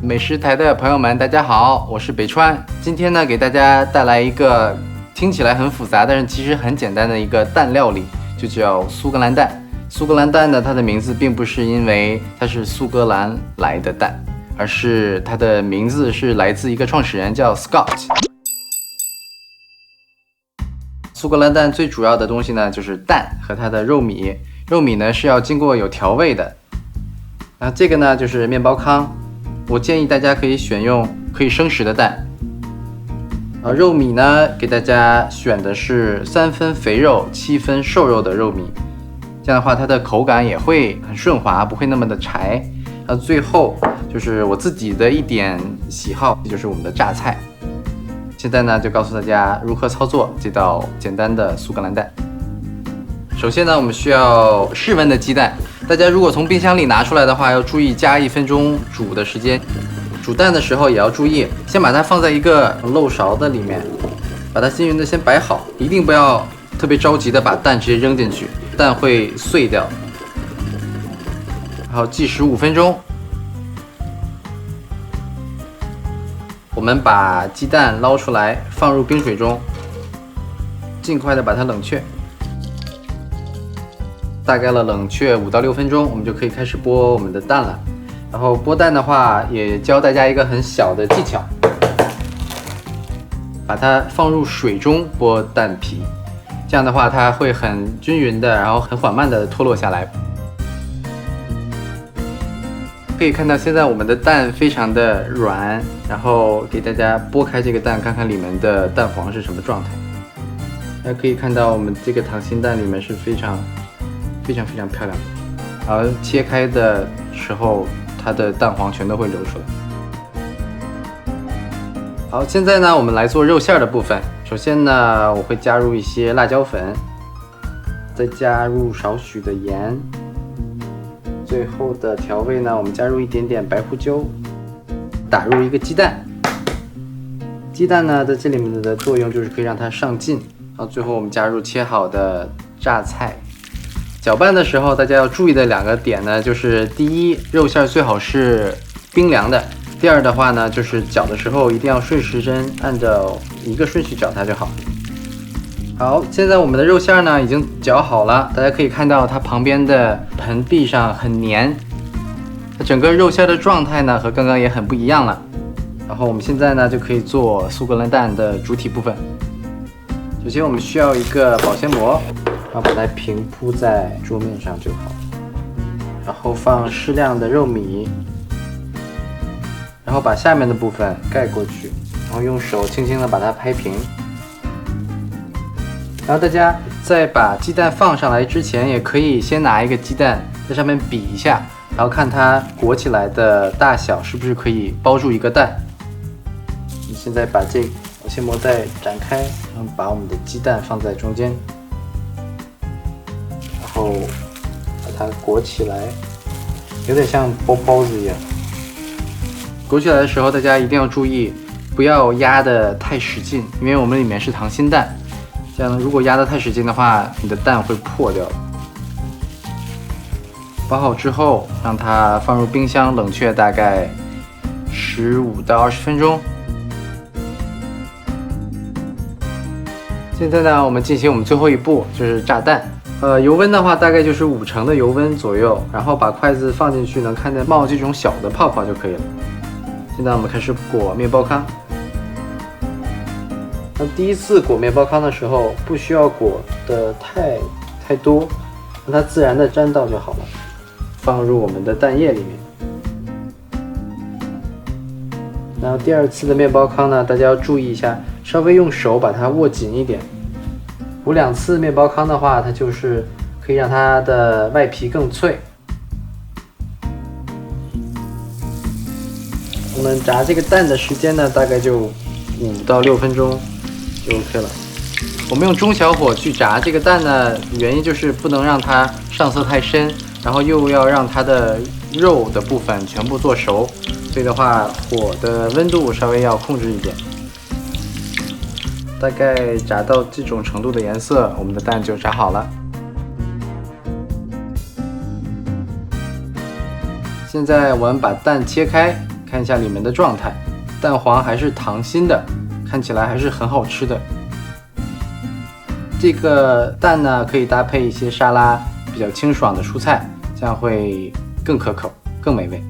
美食台的朋友们，大家好，我是北川。今天呢，给大家带来一个听起来很复杂，但是其实很简单的一个蛋料理，就叫苏格兰蛋。苏格兰蛋呢，它的名字并不是因为它是苏格兰来的蛋，而是它的名字是来自一个创始人叫 Scott。苏格兰蛋最主要的东西呢，就是蛋和它的肉米。肉米呢是要经过有调味的。这个呢就是面包糠。我建议大家可以选用可以生食的蛋。肉米呢，给大家选的是3分肥肉、7分瘦肉的肉米，这样的话它的口感也会很顺滑，不会那么的柴。最后就是我自己的一点喜好，就是我们的榨菜。现在呢，就告诉大家如何操作这道简单的苏格兰蛋。首先呢，我们需要室温的鸡蛋。大家如果从冰箱里拿出来的话，要注意加1分钟煮的时间。煮蛋的时候也要注意，先把它放在一个漏勺的里面，把它均匀的先摆好，一定不要特别着急的把蛋直接扔进去，蛋会碎掉。然后计时5分钟。我们把鸡蛋捞出来，放入冰水中，尽快的把它冷却。大概冷却5到6分钟，我们就可以开始剥我们的蛋了。然后剥蛋的话，也教大家一个很小的技巧，把它放入水中剥蛋皮，这样的话它会很均匀的，然后很缓慢的脱落下来。可以看到现在我们的蛋非常的软，然后给大家剥开这个蛋，看看里面的蛋黄是什么状态。大家可以看到我们这个溏心蛋里面是非常漂亮的，然后切开的时候它的蛋黄全都会流出来。好，现在呢我们来做肉馅的部分。首先呢我会加入一些辣椒粉，再加入少许的盐，最后的调味呢我们加入一点点白胡椒，打入一个鸡蛋。鸡蛋呢在这里面的作用就是可以让它上劲。然后最后我们加入切好的榨菜。搅拌的时候，大家要注意的2个点呢，就是第一，肉馅最好是冰凉的；第二的话呢，就是搅的时候一定要顺时针，按照一个顺序搅它就好。好，现在我们的肉馅呢已经搅好了，大家可以看到它旁边的盆壁上很黏，它整个肉馅的状态呢和刚刚也很不一样了。然后我们现在呢就可以做苏格兰蛋的主体部分。首先我们需要一个保鲜膜。然后把它平铺在桌面上就好，然后放适量的肉米，然后把下面的部分盖过去，然后用手轻轻的把它拍平。然后大家在把鸡蛋放上来之前，也可以先拿一个鸡蛋在上面比一下，然后看它裹起来的大小是不是可以包住一个蛋。你现在把这保鲜膜再展开，然后把我们的鸡蛋放在中间。然后把它裹起来，有点像包包子一样。裹起来的时候，大家一定要注意，不要压得太使劲，因为我们里面是溏心蛋，这样如果压得太使劲的话，你的蛋会破掉。包好之后，让它放入冰箱冷却大概15到20分钟。现在呢，我们进行我们最后一步，就是炸蛋。油温的话大概就是5成的油温左右，然后把筷子放进去，能看见冒这种小的泡泡就可以了。现在我们开始裹面包糠。那第一次裹面包糠的时候，不需要裹的太多，让它自然的沾到就好了。放入我们的蛋液里面。然后第2次的面包糠呢，大家要注意一下，稍微用手把它握紧一点。裹2次面包糠的话，它就是可以让它的外皮更脆。我们炸这个蛋的时间呢，大概就5到6分钟就 OK 了。我们用中小火去炸这个蛋呢，原因就是不能让它上色太深，然后又要让它的肉的部分全部做熟，所以的话火的温度稍微要控制一点。大概炸到这种程度的颜色，我们的蛋就炸好了。现在我们把蛋切开，看一下里面的状态，蛋黄还是溏心的，看起来还是很好吃的。这个蛋呢，可以搭配一些沙拉，比较清爽的蔬菜，这样会更可口、更美味。